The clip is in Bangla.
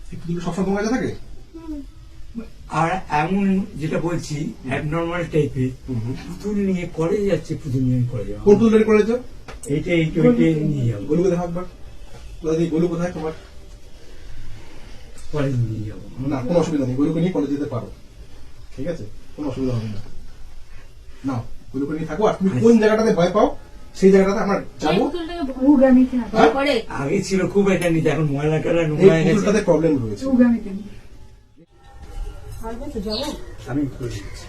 পুতুল সবসময় তোমার কাছে থাকে? আর এমন যেটা বলছি অ্যাবনর্মাল টাইপের পুতুল নিয়ে কলেজ যাচ্ছে, পুতুল নিয়ে কলেজ কোন পুতুল রেডি করেছো? এইটা নিয়ে যাবো, গোলুকে দেখো একবার। গোলু কোথায় তোমার? কলেজ নিয়ে যাবো। না, কোনো অসুবিধা নেই, গোলুকে নিয়ে কলেজ যেতে পারো, ঠিক আছে, কোনো অসুবিধা হবে না। নাও, গোলুকে নিয়ে থাকো। আর তুমি কোন জায়গাটাতে ভয় পাও সেই জায়গাটাতে আমরা যাবো। আগে ছিল খুব এটা নিতে, এখন ময়লা টয়লা এই নোংরা হয়ে গেছে। পুতুলটাতে প্রবলেম রয়েছে। আমি করে দিচ্ছি।